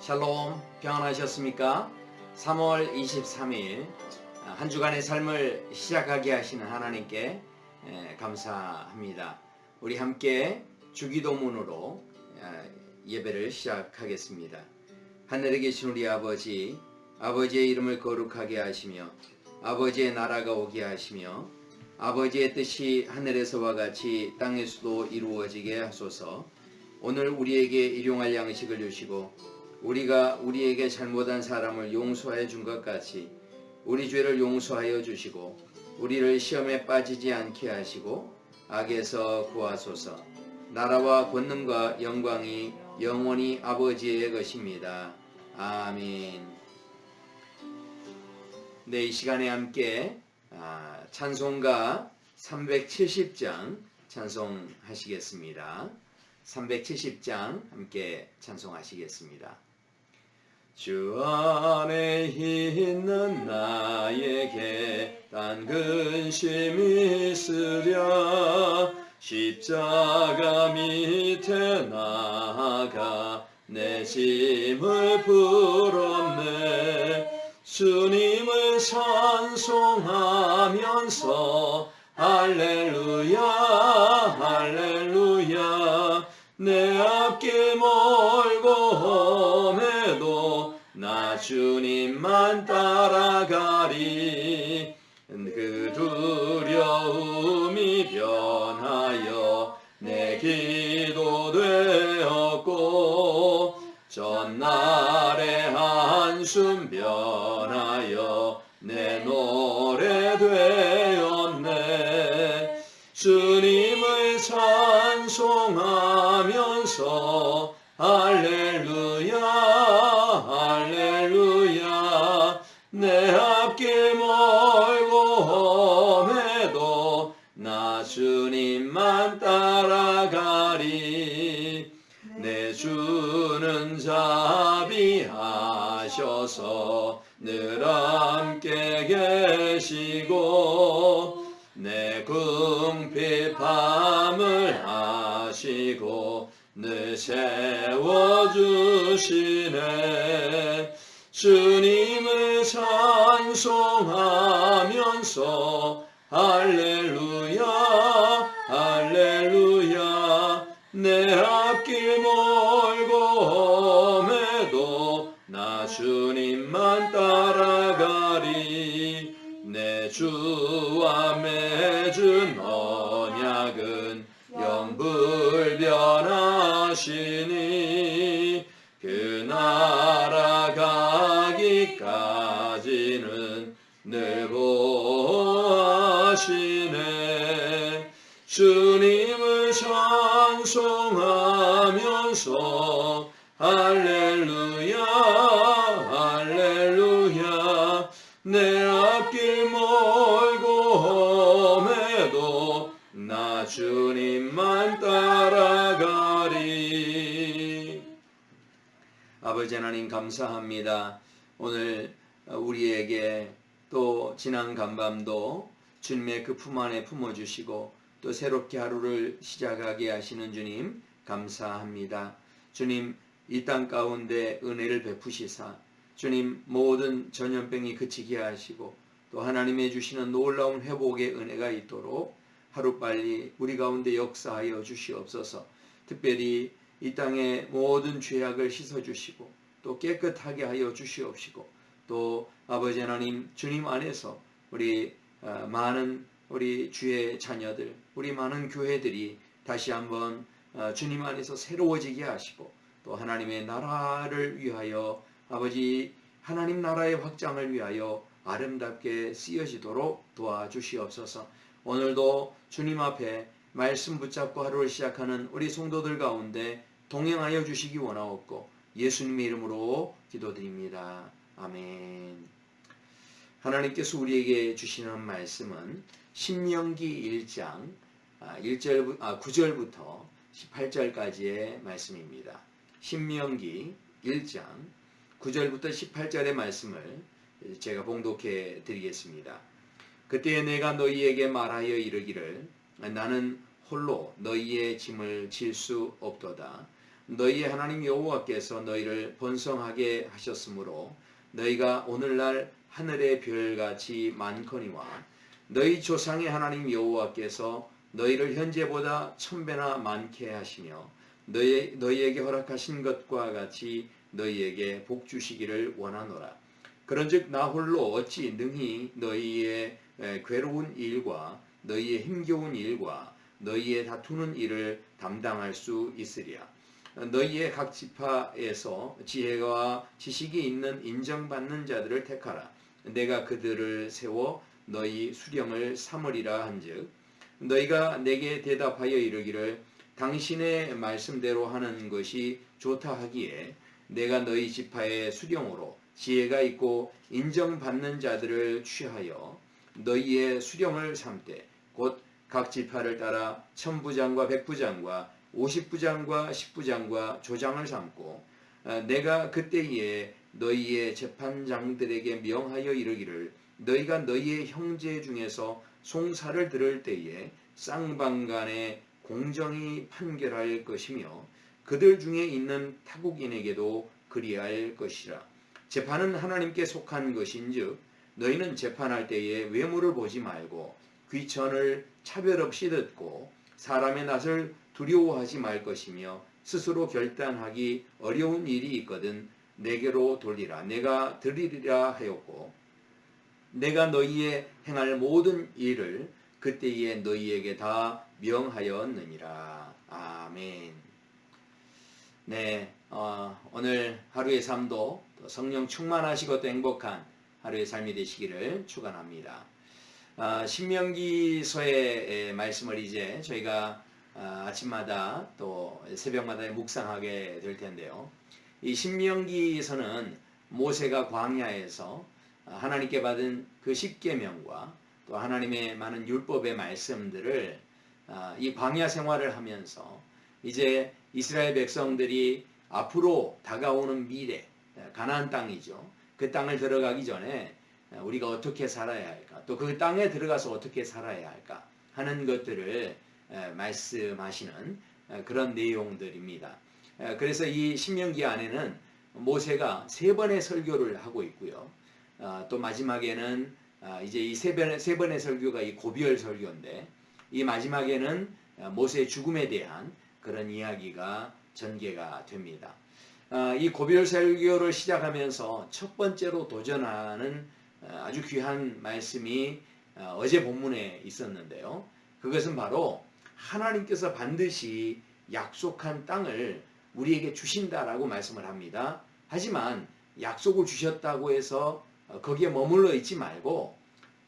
샬롬, 평안하셨습니까? 3월 23일 한 주간의 삶을 시작하게 하시는 하나님께 감사합니다. 우리 함께 주기도문으로 예배를 시작하겠습니다. 하늘에 계신 우리 아버지, 아버지의 이름을 거룩하게 하시며 아버지의 나라가 오게 하시며 아버지의 뜻이 하늘에서와 같이 땅에서도 이루어지게 하소서. 오늘 우리에게 일용할 양식을 주시고 우리가 우리에게 잘못한 사람을 용서해 준 것 같이 우리 죄를 용서하여 주시고 우리를 시험에 빠지지 않게 하시고 악에서 구하소서. 나라와 권능과 영광이 영원히 아버지의 것입니다. 아멘. 네, 이 시간에 함께 찬송가 370장 찬송하시겠습니다. 370장 함께 찬송하시겠습니다. 주 안에 있는 나에게 단 근심이 있으랴 십자가 밑에 나아가 내 짐을 풀었네. 주님을 찬송하면서 할렐루야 할렐루야. 내 앞길 멀고 험해도 나 주님만 따라가리. 그 두려움이 변하여 내 기도 되었고 전날의 한숨 변하여 내 노래 되었네. 주님을 찬송하면서 할렐루야 할렐루야. 내 앞길 멀고 험해도 나 주님만 따라가리. 내 주는 자비하셔서 늘 함께 계시고 내 궁핍함을 아시고 늘 세워주시네. 주님을 찬송하면서 할렐루야 할렐루야. 내 앞길 멀고 험해도 나 주님만 따라가리. 내 주와 맺은 언약은 영불변하시니 그 나라 가기까지는 늘 보호하시네. 주님을 찬송하면서 할렐루야 할렐루야. 내 앞길 멀고 험해도 나 주님만 따라가리. 아버지 하나님 감사합니다. 오늘 우리에게 또 지난 간밤도 주님의 그 품 안에 품어주시고 또 새롭게 하루를 시작하게 하시는 주님 감사합니다. 주님, 이 땅 가운데 은혜를 베푸시사 주님 모든 전염병이 그치게 하시고 또 하나님의 주시는 놀라운 회복의 은혜가 있도록 하루빨리 우리 가운데 역사하여 주시옵소서. 특별히 이 땅의 모든 죄악을 씻어주시고 또 깨끗하게 하여 주시옵시고 또 아버지 하나님 주님 안에서 우리 많은 우리 주의 자녀들 우리 많은 교회들이 다시 한번 주님 안에서 새로워지게 하시고 또 하나님의 나라를 위하여 아버지 하나님 나라의 확장을 위하여 아름답게 쓰여지도록 도와주시옵소서. 오늘도 주님 앞에 말씀 붙잡고 하루를 시작하는 우리 성도들 가운데 동행하여 주시기 원하옵고 예수님의 이름으로 기도드립니다. 아멘. 하나님께서 우리에게 주시는 말씀은 신명기 1장 9절부터 18절까지의 말씀입니다. 신명기 1장 9절부터 18절의 말씀을 제가 봉독해 드리겠습니다. 그때 내가 너희에게 말하여 이르기를 나는 홀로 너희의 짐을 질 수 없도다. 너희의 하나님 여호와께서 너희를 번성하게 하셨으므로 너희가 오늘날 하늘의 별같이 많거니와 너희 조상의 하나님 여호와께서 너희를 현재보다 1000배나 많게 하시며 너희에게 허락하신 것과 같이 너희에게 복 주시기를 원하노라. 그런즉 나 홀로 어찌 능히 너희의 괴로운 일과 너희의 힘겨운 일과 너희의 다투는 일을 담당할 수 있으랴. 너희의 각 지파에서 지혜와 지식이 있는 인정받는 자들을 택하라. 내가 그들을 세워 너희 수령을 삼으리라 한즉 너희가 내게 대답하여 이르기를 당신의 말씀대로 하는 것이 좋다 하기에 내가 너희 지파의 수령으로 지혜가 있고 인정받는 자들을 취하여 너희의 수령을 삼되 곧 각 지파를 따라 1000부장과 100부장과 50부장과 10부장과 조장을 삼고 내가 그때에 너희의 재판장들에게 명하여 이르기를 너희가 너희의 형제 중에서 송사를 들을 때에 쌍방간에 공정히 판결할 것이며 그들 중에 있는 타국인에게도 그리할 것이라. 재판은 하나님께 속한 것인즉 너희는 재판할 때에 외모를 보지 말고 귀천을 차별 없이 듣고 사람의 낯을 두려워하지 말 것이며 스스로 결단하기 어려운 일이 있거든 내게로 돌리라. 내가 들으리라 하였고 내가 너희의 행할 모든 일을 그때에 너희에게 다 명하였느니라. 아멘. 네, 오늘 하루의 삶도 성령 충만하시고 또 행복한 하루의 삶이 되시기를 축원합니다. 신명기서의 말씀을 이제 저희가 아침마다 또 새벽마다 묵상하게 될 텐데요. 이 신명기서는 모세가 광야에서 하나님께 받은 그 십계명과 또 하나님의 많은 율법의 말씀들을 이 광야 생활을 하면서 이제 이스라엘 백성들이 앞으로 다가오는 미래 가나안 땅이죠. 그 땅을 들어가기 전에 우리가 어떻게 살아야 할까, 또 그 땅에 들어가서 어떻게 살아야 할까 하는 것들을 말씀하시는 그런 내용들입니다. 그래서 이 신명기 안에는 모세가 3번의 설교를 하고 있고요. 또 마지막에는 이제 이 세 번의 설교가 이 고별 설교인데 이 마지막에는 모세의 죽음에 대한 그런 이야기가 전개가 됩니다. 이 고별 설교를 시작하면서 첫 번째로 도전하는 아주 귀한 말씀이 어제 본문에 있었는데요. 그것은 바로 하나님께서 반드시 약속한 땅을 우리에게 주신다라고 말씀을 합니다. 하지만 약속을 주셨다고 해서 거기에 머물러 있지 말고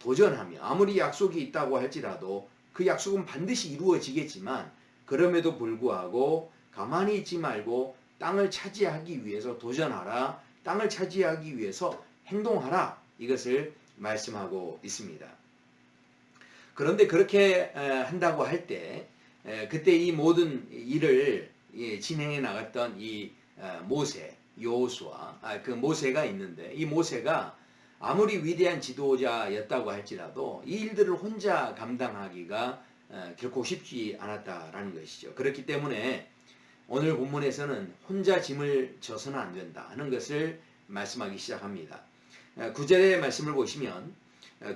도전하며 아무리 약속이 있다고 할지라도 그 약속은 반드시 이루어지겠지만 그럼에도 불구하고 가만히 있지 말고 땅을 차지하기 위해서 도전하라. 땅을 차지하기 위해서 행동하라. 이것을 말씀하고 있습니다. 그런데 그렇게 한다고 할 때 그때 이 모든 일을 진행해 나갔던 이 모세, 여호수아, 그 모세가 있는데 이 모세가 아무리 위대한 지도자였다고 할지라도 이 일들을 혼자 감당하기가 결코 쉽지 않았다라는 것이죠. 그렇기 때문에 오늘 본문에서는 혼자 짐을 져서는 안 된다 하는 것을 말씀하기 시작합니다. 9절의 말씀을 보시면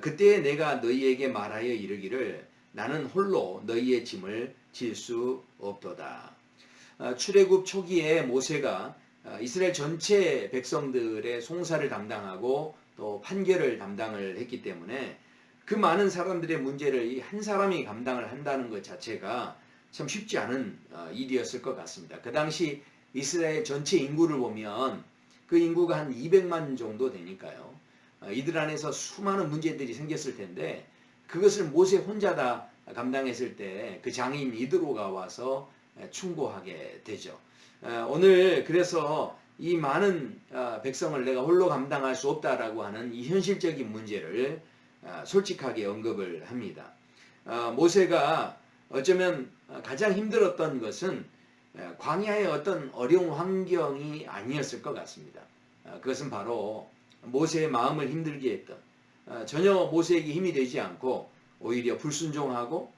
그때 내가 너희에게 말하여 이르기를 나는 홀로 너희의 짐을 질 수 없도다. 출애굽 초기에 모세가 이스라엘 전체 백성들의 송사를 담당하고 또 판결을 담당을 했기 때문에 그 많은 사람들의 문제를 이 한 사람이 감당을 한다는 것 자체가 참 쉽지 않은 일이었을 것 같습니다. 그 당시 이스라엘 전체 인구를 보면 그 인구가 한 200만 정도 되니까요. 이들 안에서 수많은 문제들이 생겼을 텐데 그것을 모세 혼자 다 감당했을 때 그 장인 이드로가 와서 충고하게 되죠. 오늘 그래서 이 많은 백성을 내가 홀로 감당할 수 없다라고 하는 이 현실적인 문제를 솔직하게 언급을 합니다. 모세가 어쩌면 가장 힘들었던 것은 광야의 어떤 어려운 환경이 아니었을 것 같습니다. 그것은 바로 모세의 마음을 힘들게 했던 전혀 모세에게 힘이 되지 않고 오히려 불순종하고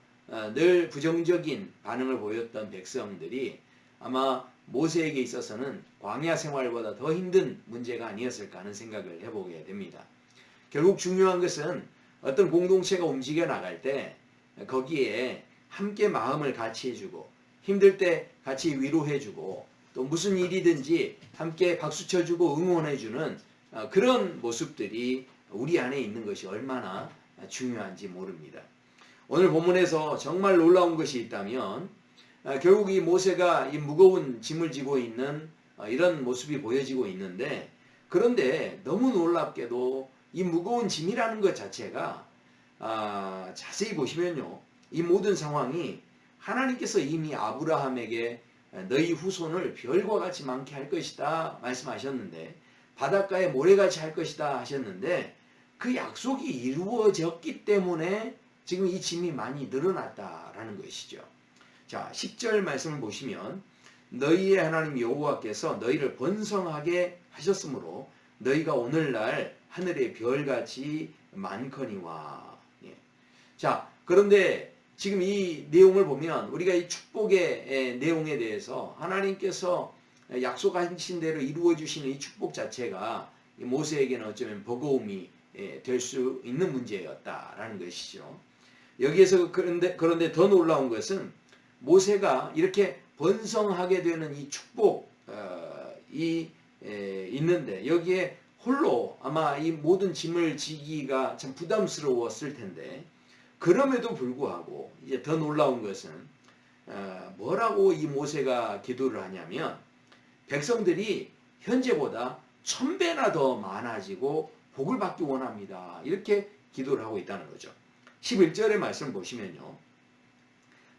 늘 부정적인 반응을 보였던 백성들이 아마 모세에게 있어서는 광야 생활보다 더 힘든 문제가 아니었을까 하는 생각을 해보게 됩니다. 결국 중요한 것은 어떤 공동체가 움직여 나갈 때 거기에 함께 마음을 같이 해주고 힘들 때 같이 위로해주고 또 무슨 일이든지 함께 박수 쳐주고 응원해주는 그런 모습들이 우리 안에 있는 것이 얼마나 중요한지 모릅니다. 오늘 본문에서 정말 놀라운 것이 있다면 결국 이 모세가 이 무거운 짐을 지고 있는 이런 모습이 보여지고 있는데, 그런데 너무 놀랍게도 이 무거운 짐이라는 것 자체가 자세히 보시면요, 이 모든 상황이 하나님께서 이미 아브라함에게 너희 후손을 별과 같이 많게 할 것이다 말씀하셨는데, 바닷가에 모래같이 할 것이다 하셨는데, 그 약속이 이루어졌기 때문에 지금 이 짐이 많이 늘어났다라는 것이죠. 자, 10절 말씀을 보시면 너희의 하나님 여호와께서 너희를 번성하게 하셨으므로 너희가 오늘날 하늘의 별같이 많거니와. 예. 자, 그런데 지금 이 내용을 보면 우리가 이 축복의 내용에 대해서 하나님께서 약속하신 대로 이루어 주시는 이 축복 자체가 모세에게는 어쩌면 버거움이 될 수 있는 문제였다라는 것이죠. 여기에서 그런데 더 놀라운 것은 모세가 이렇게 번성하게 되는 이 축복이 있는데 여기에 홀로 아마 이 모든 짐을 지기가 참 부담스러웠을 텐데, 그럼에도 불구하고 이제 더 놀라운 것은 뭐라고 이 모세가 기도를 하냐면 백성들이 현재보다 1000배나 더 많아지고 복을 받기 원합니다. 이렇게 기도를 하고 있다는 거죠. 11절의 말씀 보시면요,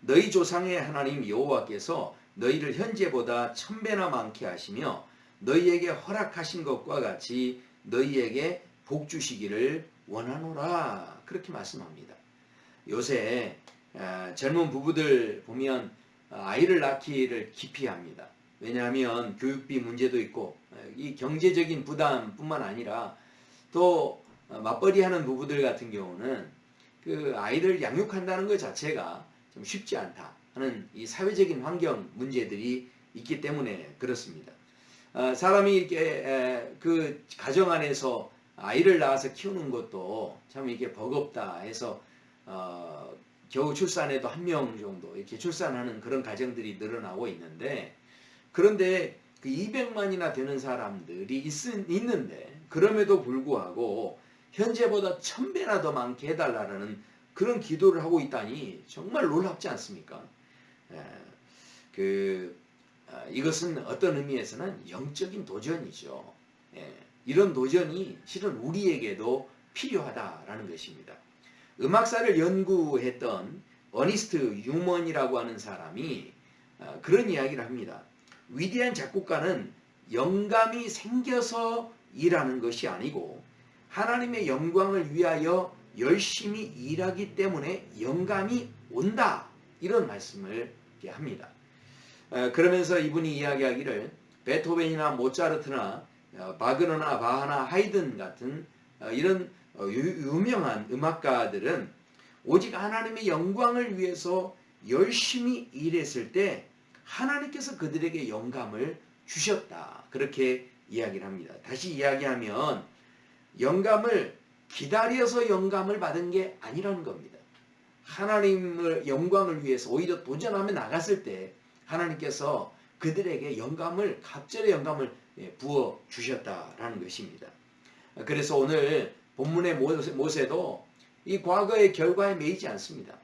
너희 조상의 하나님 여호와께서 너희를 현재보다 1000배나 많게 하시며 너희에게 허락하신 것과 같이 너희에게 복 주시기를 원하노라. 그렇게 말씀합니다. 요새 젊은 부부들 보면 아이를 낳기를 기피합니다. 왜냐하면 교육비 문제도 있고 이 경제적인 부담뿐만 아니라 또 맞벌이하는 부부들 같은 경우는 그 아이를 양육한다는 것 자체가 좀 쉽지 않다 하는 이 사회적인 환경 문제들이 있기 때문에 그렇습니다. 사람이 이렇게 그 가정 안에서 아이를 낳아서 키우는 것도 참 이렇게 버겁다 해서 겨우 출산해도 1명 정도 이렇게 출산하는 그런 가정들이 늘어나고 있는데, 그런데 그 200만이나 되는 사람들이 있는데 그럼에도 불구하고 현재보다 1000배나 더 많게 해달라는 그런 기도를 하고 있다니 정말 놀랍지 않습니까? 이것은 어떤 의미에서는 영적인 도전이죠. 이런 도전이 실은 우리에게도 필요하다라는 것입니다. 음악사를 연구했던 어니스트 유먼이라고 하는 사람이 그런 이야기를 합니다. 위대한 작곡가는 영감이 생겨서 일하는 것이 아니고 하나님의 영광을 위하여 열심히 일하기 때문에 영감이 온다. 이런 말씀을 합니다. 그러면서 이분이 이야기하기를 베토벤이나 모차르트나 바그너나 바하나 하이든 같은 이런 유명한 음악가들은 오직 하나님의 영광을 위해서 열심히 일했을 때 하나님께서 그들에게 영감을 주셨다. 그렇게 이야기를 합니다. 다시 이야기하면 영감을 기다려서 영감을 받은 게 아니라는 겁니다. 하나님의 영광을 위해서 오히려 도전하며 나갔을 때 하나님께서 그들에게 갑절의 영감을 부어 주셨다라는 것입니다. 그래서 오늘 본문의 모세도 이 과거의 결과에 매이지 않습니다.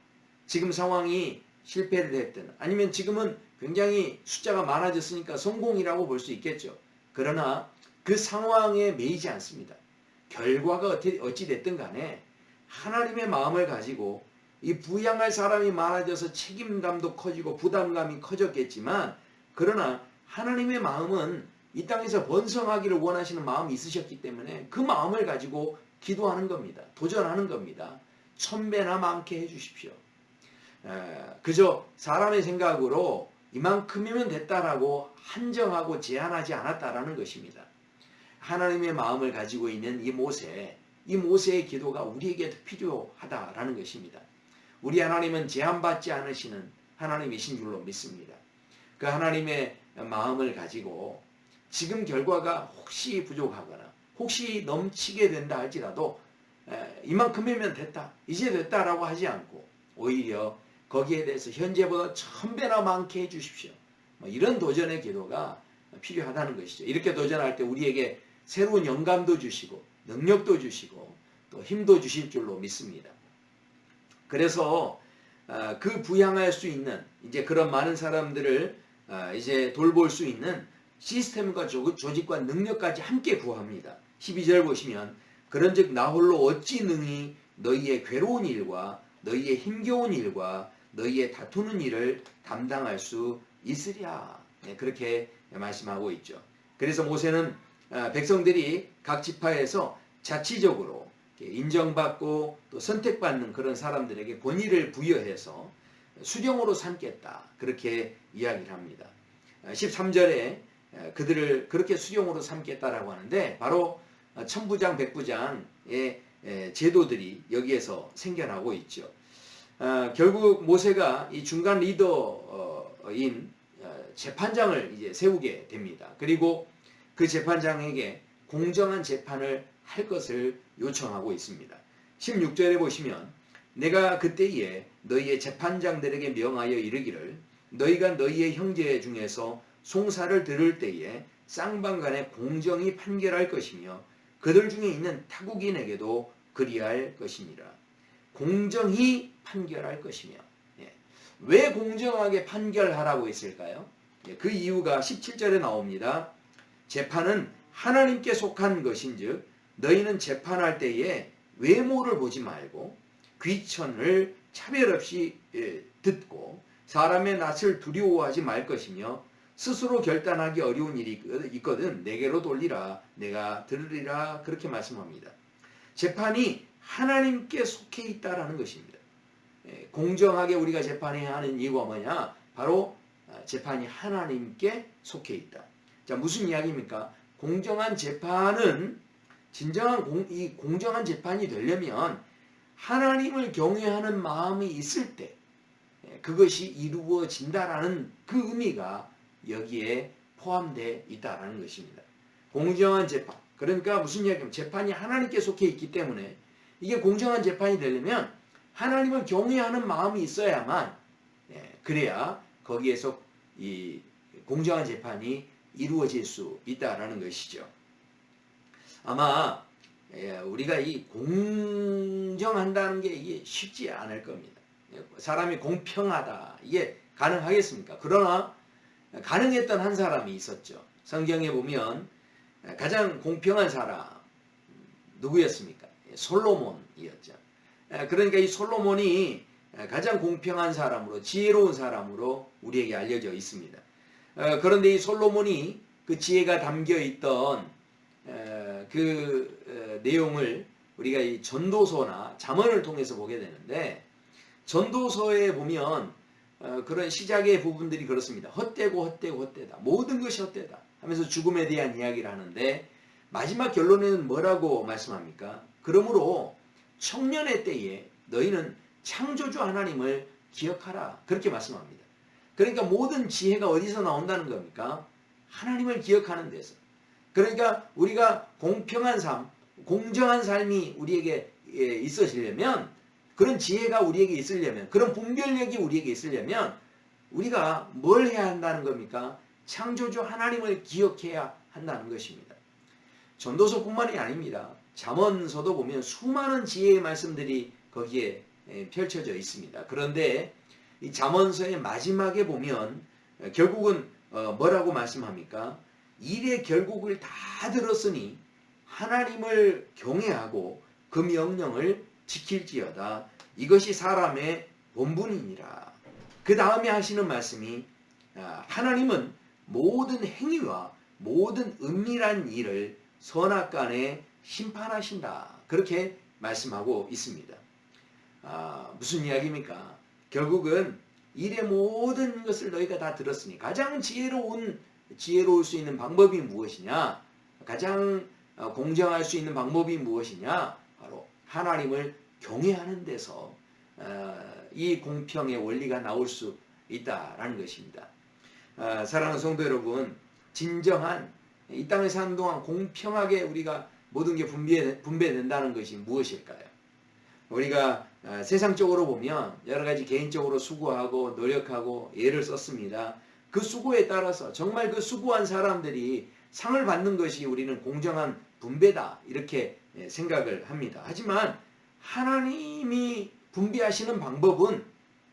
지금 상황이 실패를 했든 아니면 지금은 굉장히 숫자가 많아졌으니까 성공이라고 볼 수 있겠죠. 그러나 그 상황에 매이지 않습니다. 결과가 어찌 됐든 간에 하나님의 마음을 가지고 이 부양할 사람이 많아져서 책임감도 커지고 부담감이 커졌겠지만, 그러나 하나님의 마음은 이 땅에서 번성하기를 원하시는 마음이 있으셨기 때문에 그 마음을 가지고 기도하는 겁니다. 도전하는 겁니다. 1000배나 많게 해주십시오. 그저 사람의 생각으로 이만큼이면 됐다라고 한정하고 제한하지 않았다라는 것입니다. 하나님의 마음을 가지고 있는 이 모세의 기도가 우리에게도 필요하다라는 것입니다. 우리 하나님은 제한받지 않으시는 하나님이신 줄로 믿습니다. 그 하나님의 마음을 가지고 지금 결과가 혹시 부족하거나 혹시 넘치게 된다 할지라도 이만큼이면 됐다, 이제 됐다라고 하지 않고 오히려 거기에 대해서 현재보다 1000배나 많게 해주십시오. 이런 도전의 기도가 필요하다는 것이죠. 이렇게 도전할 때 우리에게 새로운 영감도 주시고 능력도 주시고 또 힘도 주실 줄로 믿습니다. 그래서 그 부양할 수 있는 이제 그런 많은 사람들을 이제 돌볼 수 있는 시스템과 조직과 능력까지 함께 구합니다. 12절 보시면 그런즉 나 홀로 어찌 능히 너희의 괴로운 일과 너희의 힘겨운 일과 너희의 다투는 일을 담당할 수 있으랴. 그렇게 말씀하고 있죠. 그래서 모세는 백성들이 각 지파에서 자치적으로 인정받고 또 선택받는 그런 사람들에게 권위를 부여해서 수령으로 삼겠다. 그렇게 이야기를 합니다. 13절에 그들을 그렇게 수령으로 삼겠다라고 하는데 바로 천부장, 백부장의 제도들이 여기에서 생겨나고 있죠. 결국 모세가 이 중간 리더인 재판장을 이제 세우게 됩니다. 그리고 그 재판장에게 공정한 재판을 할 것을 요청하고 있습니다. 16절에 보시면 내가 그때에 너희의 재판장들에게 명하여 이르기를 너희가 너희의 형제 중에서 송사를 들을 때에 쌍방간에 공정히 판결할 것이며 그들 중에 있는 타국인에게도 그리할 것이니라. 공정히 판결할 것이며 왜 공정하게 판결하라고 했을까요? 그 이유가 17절에 나옵니다. 재판은 하나님께 속한 것인즉 너희는 재판할 때에 외모를 보지 말고 귀천을 차별 없이 듣고 사람의 낯을 두려워하지 말 것이며 스스로 결단하기 어려운 일이 있거든 내게로 돌리라 내가 들으리라 그렇게 말씀합니다. 재판이 하나님께 속해 있다라는 것입니다. 공정하게 우리가 재판해야 하는 이유가 뭐냐? 바로 재판이 하나님께 속해 있다. 자, 무슨 이야기입니까? 공정한 재판은 진정한 공정한 재판이 되려면 하나님을 경외하는 마음이 있을 때 그것이 이루어진다라는 그 의미가 여기에 포함되어 있다라는 것입니다. 공정한 재판. 그러니까 무슨 이야기냐면 재판이 하나님께 속해 있기 때문에 이게 공정한 재판이 되려면 하나님을 경외하는 마음이 있어야만 그래야 거기에서 이 공정한 재판이 이루어질 수 있다라는 것이죠. 아마 우리가 이 공정한다는 게 이게 쉽지 않을 겁니다. 사람이 공평하다 이게 가능하겠습니까? 그러나 가능했던 한 사람이 있었죠. 성경에 보면 가장 공평한 사람 누구였습니까? 솔로몬이었죠. 그러니까 이 솔로몬이 가장 공평한 사람으로 지혜로운 사람으로 우리에게 알려져 있습니다. 그런데 이 솔로몬이 그 지혜가 담겨 있던 그 내용을 우리가 이 전도서나 잠언을 통해서 보게 되는데 전도서에 보면 그런 시작의 부분들이 그렇습니다. 헛되고 헛되고 헛되다. 모든 것이 헛되다 하면서 죽음에 대한 이야기를 하는데 마지막 결론에는 뭐라고 말씀합니까? 그러므로 청년의 때에 너희는 창조주 하나님을 기억하라. 그렇게 말씀합니다. 그러니까 모든 지혜가 어디서 나온다는 겁니까? 하나님을 기억하는 데서. 그러니까 우리가 공평한 삶, 공정한 삶이 우리에게 있어지려면 그런 지혜가 우리에게 있으려면 그런 분별력이 우리에게 있으려면 우리가 뭘 해야 한다는 겁니까? 창조주 하나님을 기억해야 한다는 것입니다. 전도서뿐만이 아닙니다. 잠언서도 보면 수많은 지혜의 말씀들이 거기에 펼쳐져 있습니다. 그런데 이 잠언서의 마지막에 보면 결국은 뭐라고 말씀합니까? 일의 결국을 다 들었으니 하나님을 경외하고 그 명령을 지킬지어다. 이것이 사람의 본분이니라. 그 다음에 하시는 말씀이 하나님은 모든 행위와 모든 은밀한 일을 선악간에 심판하신다. 그렇게 말씀하고 있습니다. 무슨 이야기입니까? 결국은 일의 모든 것을 너희가 다 들었으니 가장 지혜로울 수 있는 방법이 무엇이냐? 가장 공정할 수 있는 방법이 무엇이냐? 바로 하나님을 경외하는 데서 이 공평의 원리가 나올 수 있다라는 것입니다. 사랑하는 성도 여러분, 진정한 이 땅을 사는 동안 공평하게 우리가 모든 게 분배된다는 것이 무엇일까요? 우리가 세상적으로 보면 여러 가지 개인적으로 수고하고 노력하고 애를 썼습니다. 그 수고에 따라서 정말 그 수고한 사람들이 상을 받는 것이 우리는 공정한 분배다 이렇게 생각을 합니다. 하지만 하나님이 분배하시는 방법은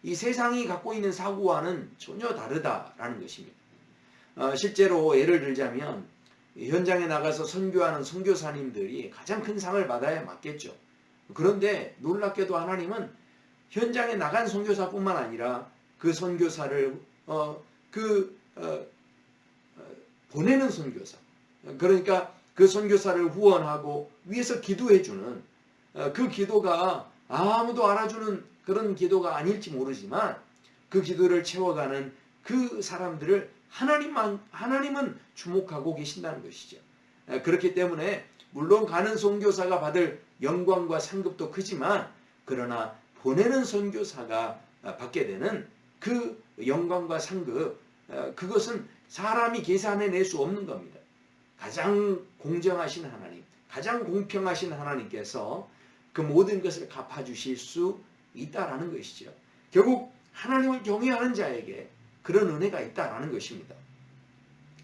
이 세상이 갖고 있는 사고와는 전혀 다르다라는 것입니다. 실제로 예를 들자면 현장에 나가서 선교하는 선교사님들이 가장 큰 상을 받아야 맞겠죠. 그런데 놀랍게도 하나님은 현장에 나간 선교사뿐만 아니라 그 선교사를 보내는 선교사, 그러니까 그 선교사를 후원하고 위에서 기도해주는 그 기도가 아무도 알아주는 그런 기도가 아닐지 모르지만 그 기도를 채워가는 그 사람들을 하나님은 주목하고 계신다는 것이죠. 그렇기 때문에 물론 가는 선교사가 받을 영광과 상급도 크지만 그러나 보내는 선교사가 받게 되는 그 영광과 상급, 그것은 사람이 계산해낼 수 없는 겁니다. 가장 공정하신 하나님, 가장 공평하신 하나님께서 그 모든 것을 갚아주실 수 있다라는 것이죠. 결국 하나님을 경외하는 자에게 그런 은혜가 있다라는 것입니다.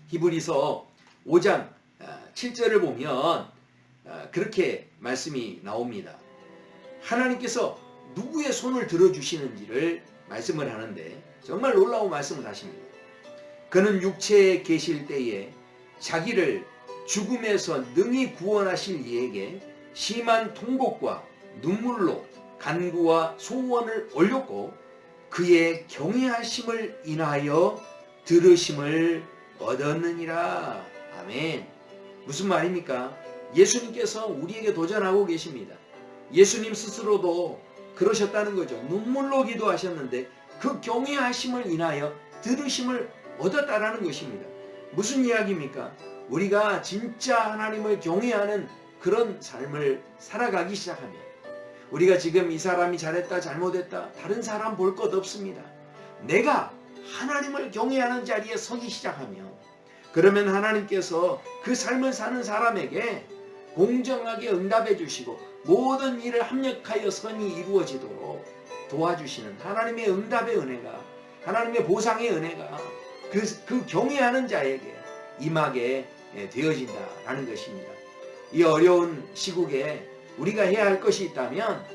히브리서 5장 7절을 보면 그렇게 말씀이 나옵니다. 하나님께서 누구의 손을 들어주시는지를 말씀을 하는데 정말 놀라운 말씀을 하십니다. 그는 육체에 계실 때에 자기를 죽음에서 능히 구원하실 이에게 심한 통곡과 눈물로 간구와 소원을 올렸고 그의 경외하심을 인하여 들으심을 얻었느니라. 아멘. 무슨 말입니까? 예수님께서 우리에게 도전하고 계십니다. 예수님 스스로도 그러셨다는 거죠. 눈물로 기도하셨는데 그 경외하심을 인하여 들으심을 얻었다라는 것입니다. 무슨 이야기입니까? 우리가 진짜 하나님을 경외하는 그런 삶을 살아가기 시작하면 우리가 지금 이 사람이 잘했다 잘못했다 다른 사람 볼 것 없습니다. 내가 하나님을 경외하는 자리에 서기 시작하면 그러면 하나님께서 그 삶을 사는 사람에게 공정하게 응답해 주시고 모든 일을 합력하여 선이 이루어지도록 도와주시는 하나님의 응답의 은혜가, 하나님의 보상의 은혜가 그 경외하는 자에게 임하게 되어진다라는 것입니다. 이 어려운 시국에 우리가 해야 할 것이 있다면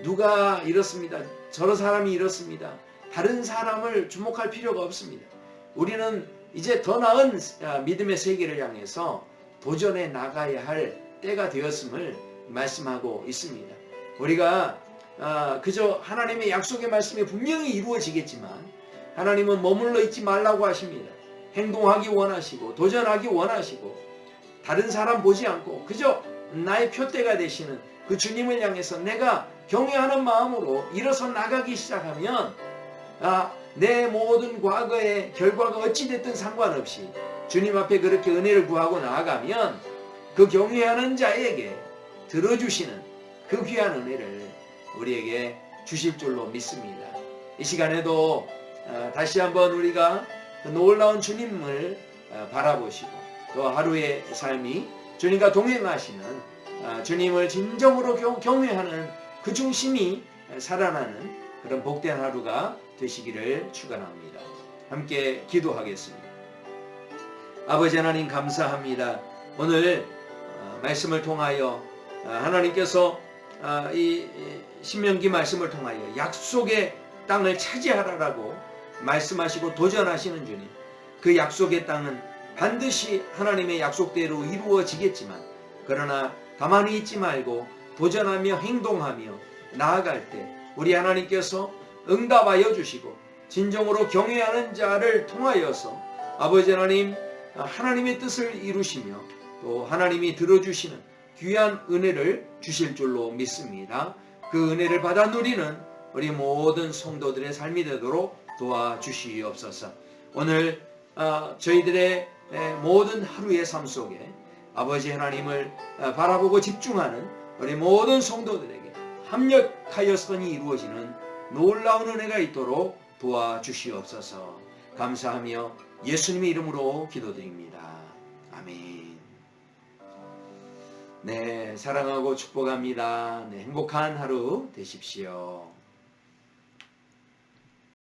누가 이렇습니다. 저런 사람이 이렇습니다. 다른 사람을 주목할 필요가 없습니다. 우리는 이제 더 나은 믿음의 세계를 향해서 도전해 나가야 할 때가 되었음을 말씀하고 있습니다. 우리가 그저 하나님의 약속의 말씀이 분명히 이루어지겠지만 하나님은 머물러 있지 말라고 하십니다. 행동하기 원하시고 도전하기 원하시고 다른 사람 보지 않고 그저 나의 표대가 되시는 그 주님을 향해서 내가 경외하는 마음으로 일어서 나가기 시작하면 내 모든 과거의 결과가 어찌됐든 상관없이 주님 앞에 그렇게 은혜를 구하고 나아가면 그 경외하는 자에게 들어주시는 그 귀한 은혜를 우리에게 주실 줄로 믿습니다. 이 시간에도 다시 한번 우리가 그 놀라운 주님을 바라보시고 또 하루의 삶이 주님과 동행하시는 주님을 진정으로 경외하는 그 중심이 살아나는 그런 복된 하루가 되시기를 축원합니다. 함께 기도하겠습니다. 아버지 하나님 감사합니다. 오늘 말씀을 통하여 하나님께서 이 신명기 말씀을 통하여 약속의 땅을 차지하라라고 말씀하시고 도전하시는 주님, 그 약속의 땅은 반드시 하나님의 약속대로 이루어지겠지만 그러나 가만히 있지 말고 도전하며 행동하며 나아갈 때 우리 하나님께서 응답하여 주시고 진정으로 경외하는 자를 통하여서 아버지 하나님 하나님의 뜻을 이루시며 또 하나님이 들어주시는 귀한 은혜를 주실 줄로 믿습니다. 그 은혜를 받아 누리는 우리 모든 성도들의 삶이 되도록 도와주시옵소서. 오늘 저희들의 모든 하루의 삶 속에 아버지 하나님을 바라보고 집중하는 우리 모든 성도들에게 합력하여 선이 이루어지는 놀라운 은혜가 있도록 도와주시옵소서. 감사하며 예수님의 이름으로 기도드립니다. 아멘. 네, 사랑하고 축복합니다. 네, 행복한 하루 되십시오.